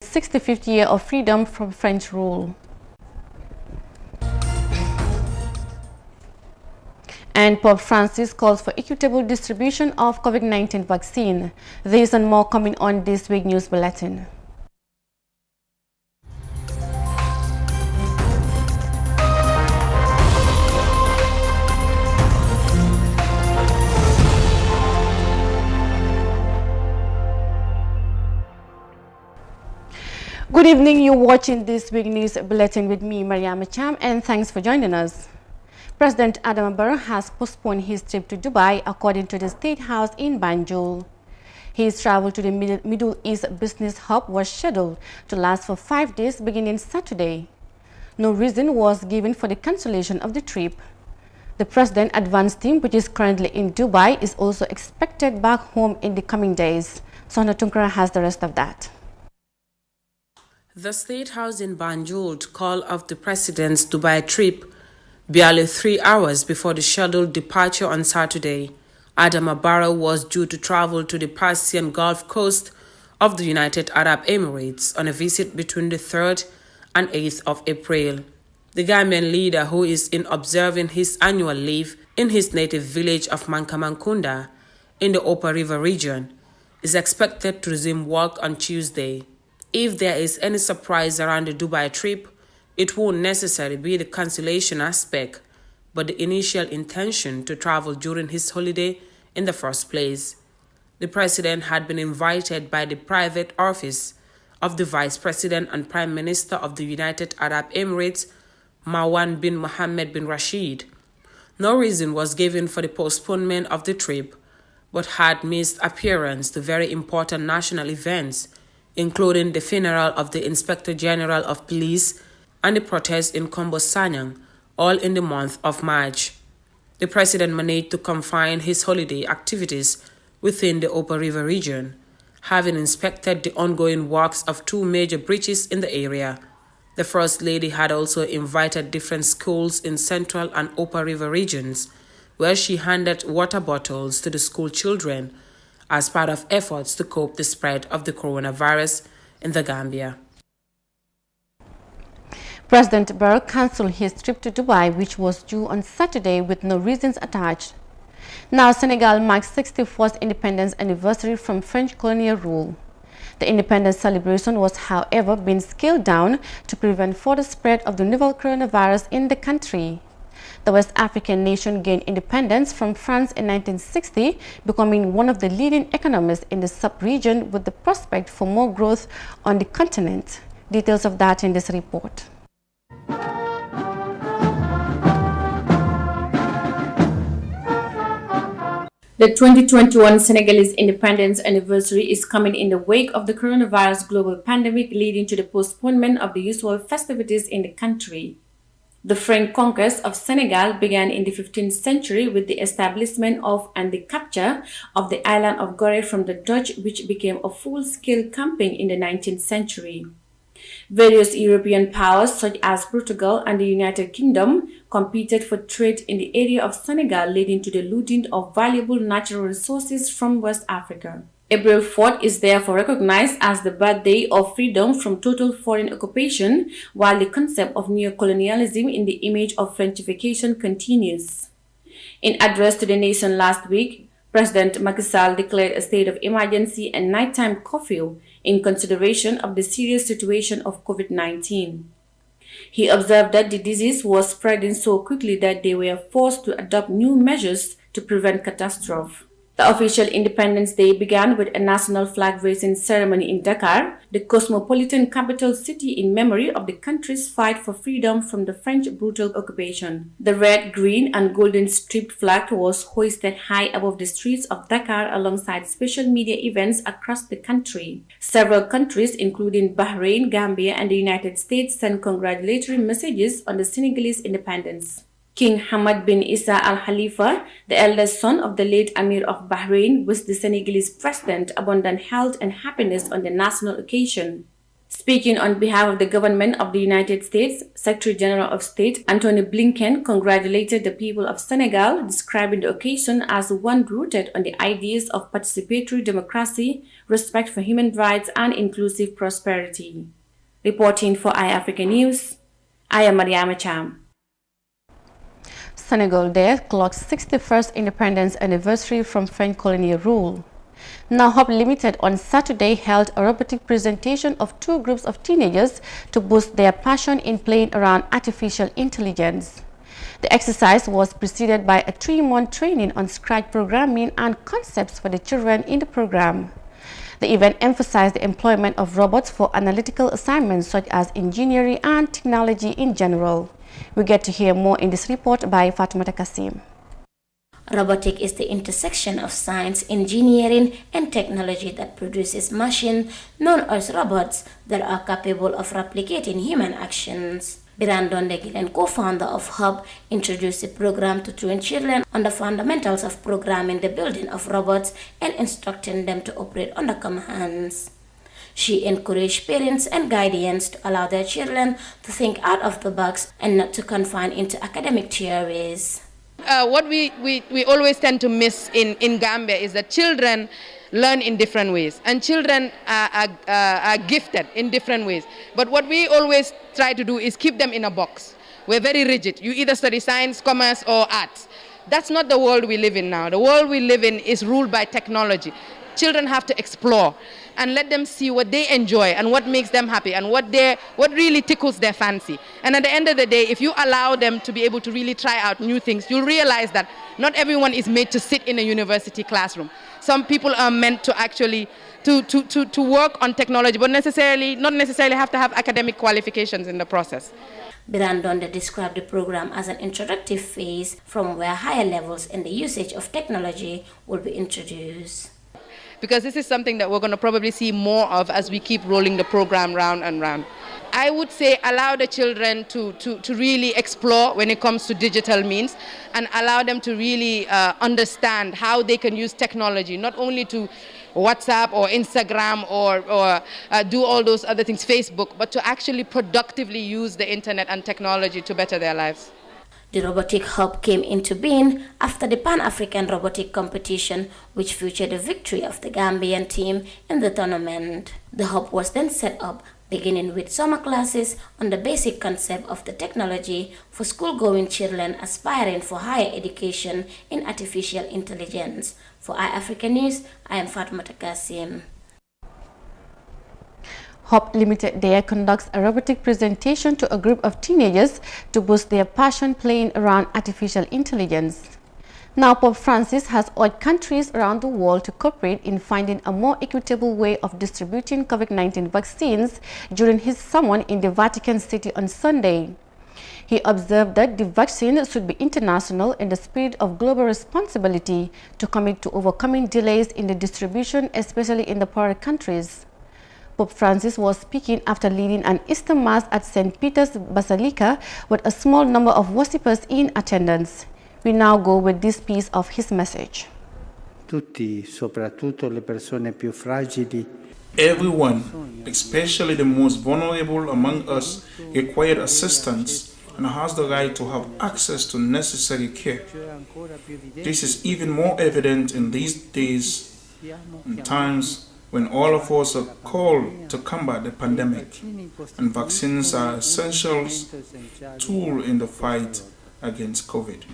65th year of freedom from French rule. And Pope Francis calls for equitable distribution of COVID-19 vaccine. This and more coming on this week news bulletin. Good evening, you're watching this week news bulletin with me, Mariama Cham, and thanks for joining us. President Adama Barrow has postponed his trip to Dubai according to the State House in Banjul. His travel to the Middle East business hub was scheduled to last for 5 days beginning Saturday. No reason was given for the cancellation of the trip. The President's advance team, which is currently in Dubai, is also expected back home in the coming days. Sohna Tunkara has the rest of that. The State House in Banjul called off the President's Dubai trip barely 3 hours before the scheduled departure on Saturday. Adama Barrow was due to travel to the Persian Gulf coast of the United Arab Emirates on a visit between the 3rd and 8th of April. The Gambian leader, who is in observing his annual leave in his native village of Mankamankunda in the Upper River region, is expected to resume work on Tuesday. If there is any surprise around the Dubai trip, it won't necessarily be the cancellation aspect, but the initial intention to travel during his holiday in the first place. The President had been invited by the private office of the Vice President and Prime Minister of the United Arab Emirates, Marwan bin Mohammed bin Rashid. No reason was given for the postponement of the trip, but had missed appearance to very important national events, including the funeral of the Inspector General of Police and the protest in Kombo Sanyang, all in the month of March. The President managed to confine his holiday activities within the Upper River region, having inspected the ongoing works of 2 major bridges in the area. The First Lady had also invited different schools in Central and Upper River regions, where she handed water bottles to the school children as part of efforts to cope the spread of the coronavirus in the Gambia. President Barrow cancelled his trip to Dubai, which was due on Saturday with no reasons attached. Now, Senegal marks 64th independence anniversary from French colonial rule. The independence celebration was, however, being scaled down to prevent further spread of the novel coronavirus in the country. The West African nation gained independence from France in 1960, becoming one of the leading economies in the sub-region with the prospect for more growth on the continent. Details of that in this report. The 2021 Senegalese independence anniversary is coming in the wake of the coronavirus global pandemic, leading to the postponement of the usual festivities in the country. The French conquest of Senegal began in the 15th century with the establishment of and the capture of the island of Gorée from the Dutch, which became a full-scale campaign in the 19th century. Various European powers such as Portugal and the United Kingdom competed for trade in the area of Senegal, leading to the looting of valuable natural resources from West Africa. April 4th is therefore recognized as the birthday of freedom from total foreign occupation, while the concept of neocolonialism in the image of Frenchification continues. In address to the nation last week, President Macky Sall declared a state of emergency and nighttime curfew in consideration of the serious situation of COVID-19. He observed that the disease was spreading so quickly that they were forced to adopt new measures to prevent catastrophe. The official Independence Day began with a national flag-raising ceremony in Dakar, the cosmopolitan capital city, in memory of the country's fight for freedom from the French brutal occupation. The red, green, and golden striped flag was hoisted high above the streets of Dakar alongside special media events across the country. Several countries, including Bahrain, Gambia, and the United States, sent congratulatory messages on the Senegalese independence. King Hamad bin Isa Al Khalifa, the eldest son of the late Emir of Bahrain, wished the Senegalese president abundant health and happiness on the national occasion. Speaking on behalf of the government of the United States, Secretary General of State Antony Blinken congratulated the people of Senegal, describing the occasion as one rooted on the ideas of participatory democracy, respect for human rights, and inclusive prosperity. Reporting for iAfrica News, I am Mariama Cham. Senegal Day clocks 61st independence anniversary from French colonial rule. Now Hope Limited on Saturday held a robotic presentation of two groups of teenagers to boost their passion in playing around artificial intelligence. The exercise was preceded by a 3-month training on Scratch programming and concepts for the children in the program. The event emphasized the employment of robots for analytical assignments such as engineering and technology in general. We get to hear more in this report by Fatoumata Kassim. Robotics is the intersection of science, engineering, and technology that produces machines known as robots that are capable of replicating human actions. Brandon Degilen, co-founder of Hub, introduced the program to train children on the fundamentals of programming the building of robots and instructing them to operate under commands. She encouraged parents and guardians to allow their children to think out of the box and not to confine into academic theories. What we always tend to miss in Gambia is that children learn in different ways, and children are gifted in different ways. But what we always try to do is keep them in a box. We're very rigid. You either study science, commerce, or arts. That's not the world we live in now. The world we live in is ruled by technology. Children have to explore and let them see what they enjoy and what makes them happy and what really tickles their fancy. And at the end of the day, if you allow them to be able to really try out new things, you'll realize that not everyone is made to sit in a university classroom. Some people are meant to actually to work on technology, but not necessarily have to have academic qualifications in the process. Brandon described the program as an introductory phase from where higher levels in the usage of technology will be introduced. Because this is something that we're going to probably see more of as we keep rolling the program round and round. I would say allow the children to really explore when it comes to digital means, and allow them to really understand how they can use technology, not only to WhatsApp or Instagram or do all those other things, Facebook, but to actually productively use the internet and technology to better their lives. The Robotic Hub came into being after the Pan-African Robotic Competition, which featured the victory of the Gambian team in the tournament. The hub was then set up, beginning with summer classes on the basic concept of the technology for school-going children aspiring for higher education in artificial intelligence. For iAfrica News, I am Fatoumata Kassim. Hope Limited Day conducts a robotic presentation to a group of teenagers to boost their passion playing around artificial intelligence. Now, Pope Francis has urged countries around the world to cooperate in finding a more equitable way of distributing COVID-19 vaccines during his sermon in the Vatican City on Sunday. He observed that the vaccine should be international in the spirit of global responsibility to commit to overcoming delays in the distribution, especially in the poorer countries. Pope Francis was speaking after leading an Easter Mass at St. Peter's Basilica with a small number of worshippers in attendance. We now go with this piece of his message. Tutti, soprattutto le persone più fragili. Everyone, especially the most vulnerable among us, require assistance and has the right to have access to necessary care. This is even more evident in these days and times when all of us are called to combat the pandemic, and vaccines are an essential tool in the fight against COVID.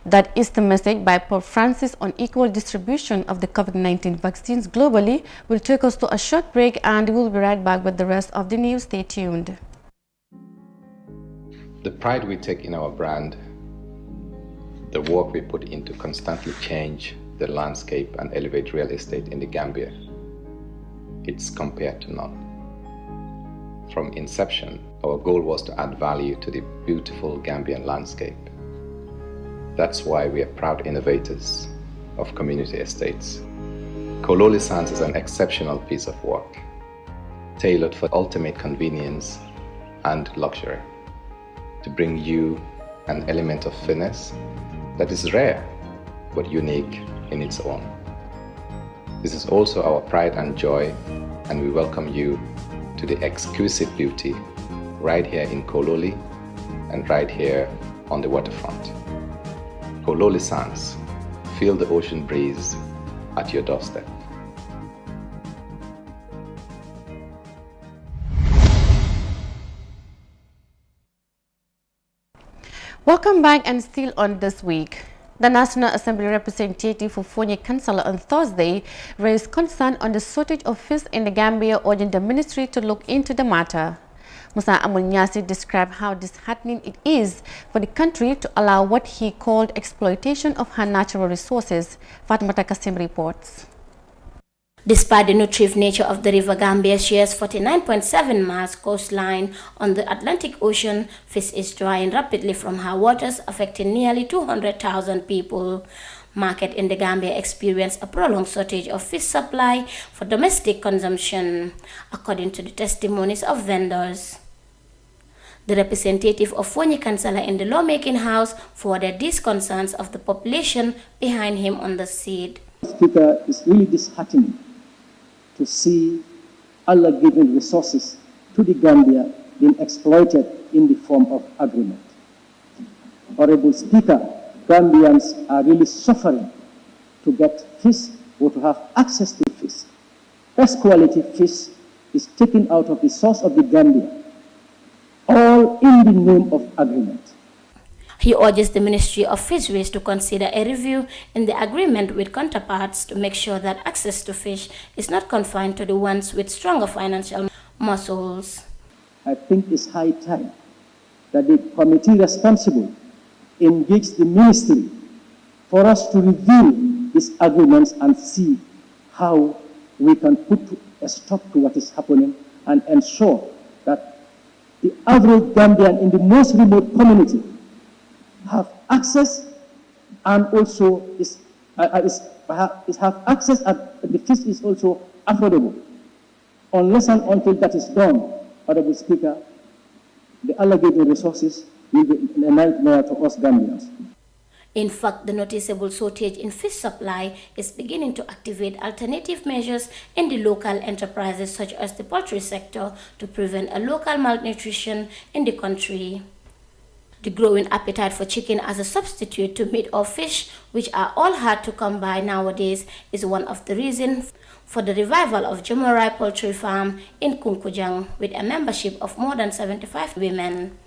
That is the message by Pope Francis on equal distribution of the COVID-19 vaccines globally. Will take us to a short break and we'll be right back with the rest of the news. Stay tuned. The pride we take in our brand, the work we put into constantly change the landscape and elevate real estate in the Gambia, it's compared to none. From inception, our goal was to add value to the beautiful Gambian landscape. That's why we are proud innovators of community estates. Kololi Sands is an exceptional piece of work, tailored for ultimate convenience and luxury, to bring you an element of finesse that is rare but unique in its own. This is also our pride and joy, and we welcome you to the exquisite beauty right here in Kololi and right here on the waterfront. Kololi Sands, feel the ocean breeze at your doorstep. Welcome back, and still on This Week. The National Assembly representative for Fonyi Council on Thursday raised concern on the shortage of fish in the Gambia, urging the ministry to look into the matter. Musa Amunyasi described how disheartening it is for the country to allow what he called exploitation of her natural resources. Fatmata Kasim reports. Despite the nutritive nature of the river, Gambia shares 49.7 miles coastline on the Atlantic Ocean. Fish is drying rapidly from her waters, affecting nearly 200,000 people. Market in the Gambia experienced a prolonged shortage of fish supply for domestic consumption, according to the testimonies of vendors. The representative of Fonyi Council in the lawmaking house forwarded these concerns of the population behind him on the seat. Speaker, it's really disheartening to see Allah giving resources to the Gambia being exploited in the form of agreement. Honorable Speaker, Gambians are really suffering to get fish or to have access to fish. Best quality fish is taken out of the source of the Gambia, all in the name of agreement. He urges the Ministry of Fisheries to consider a review in the agreement with counterparts to make sure that access to fish is not confined to the ones with stronger financial muscles. I think it's high time that the committee responsible engage the ministry for us to review these agreements and see how we can put a stop to what is happening and ensure that the average Gambian in the most remote community have access and also have access, and the fish is also affordable. Unless and until that is done, Honorable Speaker, the allocated resources will be a nightmare to us Gambians. In fact, the noticeable shortage in fish supply is beginning to activate alternative measures in the local enterprises such as the poultry sector to prevent a local malnutrition in the country. The growing appetite for chicken as a substitute to meat or fish, which are all hard to come by nowadays, is one of the reasons for the revival of Jomorai Poultry Farm in Kunkujang with a membership of more than 75 women.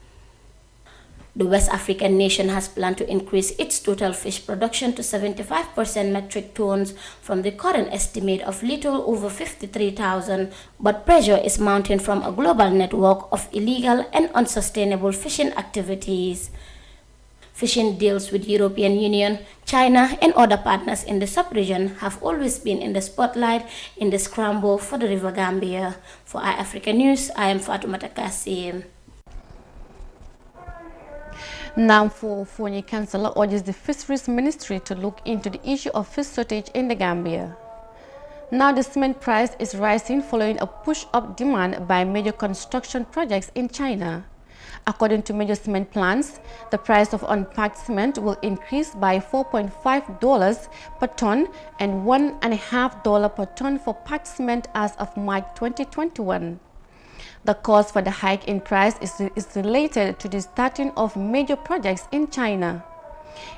The West African nation has planned to increase its total fish production to 75% metric tons from the current estimate of little over 53,000, but pressure is mounting from a global network of illegal and unsustainable fishing activities. Fishing deals with European Union, China, and other partners in the sub-region have always been in the spotlight in the scramble for the River Gambia. For iAfrica News, I am Fatoumata Kassim. Now, Fonyi Council urges the Fisheries Ministry to look into the issue of fish shortage in the Gambia. Now, the cement price is rising following a push-up demand by major construction projects in China. According to major cement plants, the price of unpacked cement will increase by $4.5 per ton and $1.5 per ton for packed cement as of March 2021. The cause for the hike in price is related to the starting of major projects in China.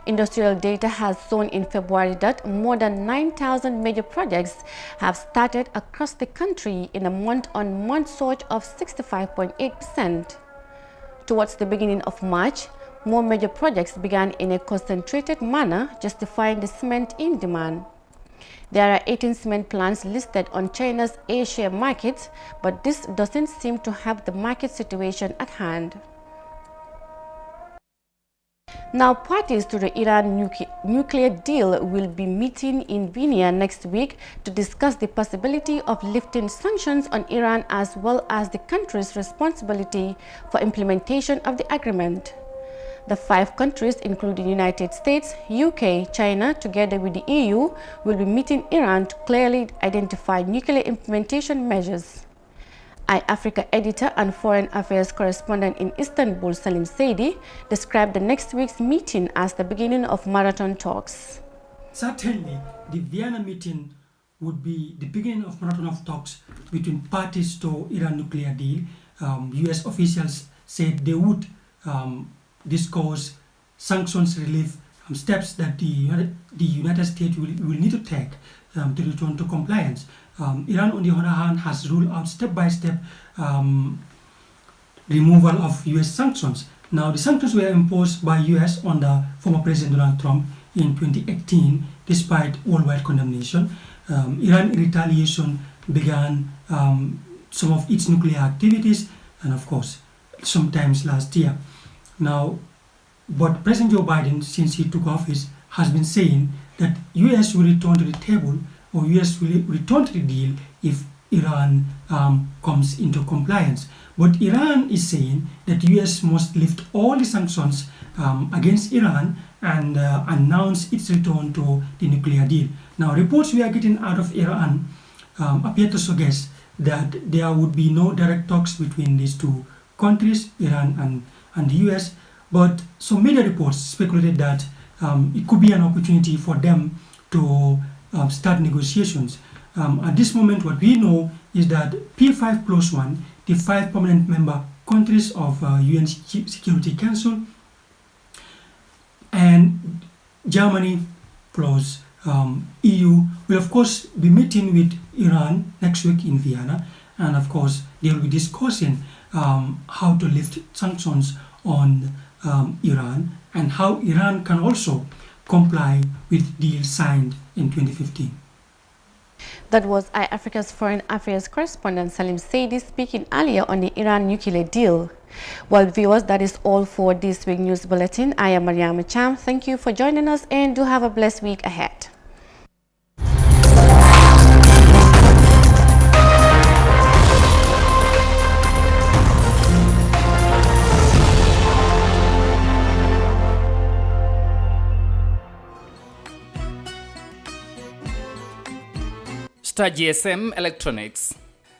Industrial data has shown in February that more than 9,000 major projects have started across the country in a month-on-month surge of 65.8%. Towards the beginning of March, more major projects began in a concentrated manner, justifying the cement in demand. There are 18 cement plants listed on China's A-share market, but this doesn't seem to have the market situation at hand. Now, parties to the Iran nuclear deal will be meeting in Vienna next week to discuss the possibility of lifting sanctions on Iran as well as the country's responsibility for implementation of the agreement. The 5 countries, including the United States, UK, China, together with the EU, will be meeting Iran to clearly identify nuclear implementation measures. iAfrica editor and foreign affairs correspondent in Istanbul, Salim Seidi, described the next week's meeting as the beginning of marathon talks. Certainly, the Vienna meeting would be the beginning of marathon of talks between parties to Iran nuclear deal. US officials said they would discuss sanctions relief steps that the United States will need to take to return to compliance. Iran, on the other hand, has ruled out step-by-step removal of US sanctions. Now, the sanctions were imposed by US under former President Donald Trump in 2018, despite worldwide condemnation. Iran, in retaliation, began some of its nuclear activities, and of course, sometimes last year. Now, but President Joe Biden, since he took office, has been saying that US will return to the table, or US will return to the deal if Iran comes into compliance. But Iran is saying that US must lift all the sanctions against Iran and announce its return to the nuclear deal. Now, reports we are getting out of Iran appear to suggest that there would be no direct talks between these two countries, Iran and the US, but some media reports speculated that it could be an opportunity for them to start negotiations. At this moment, what we know is that P5+1, the 5 permanent member countries of UN Security Council, and Germany plus EU will of course be meeting with Iran next week in Vienna, and of course they will be discussing how to lift sanctions on Iran and how Iran can also comply with deals signed in 2015. That was iAfrica's Foreign Affairs correspondent Salim Seidi speaking earlier on the Iran nuclear deal. Well, viewers, that is all for this week's news bulletin. I am Mariama Cham. Thank you for joining us, and do have a blessed week ahead. Star GSM Electronics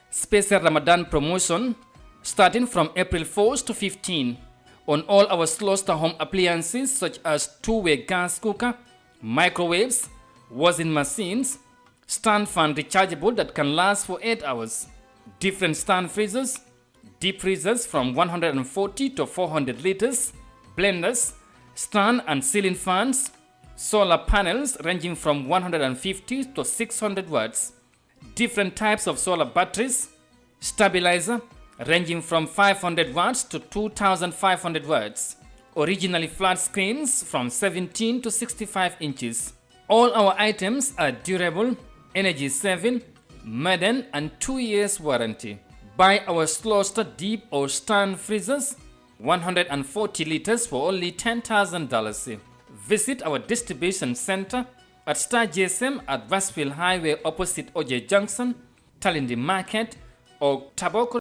special Ramadan promotion starting from April 4th to 15 on all our Sloster home appliances such as two-way gas cooker, microwaves, washing machines, stand fan rechargeable that can last for 8 hours, different stand freezers, deep freezers from 140 to 400 liters, blenders, stand and ceiling fans, solar panels ranging from 150 to 600 watts, different types of solar batteries, stabilizer ranging from 500 watts to 2500 watts, originally flat screens from 17 to 65 inches. All our items are durable, energy saving, modern and 2 years warranty. Buy our Sloster deep or stand freezers, 140 liters for only $10,000. Visit our distribution center at Star GSM at Westfield Highway opposite OJ Junction, Talindi Market, or Taboko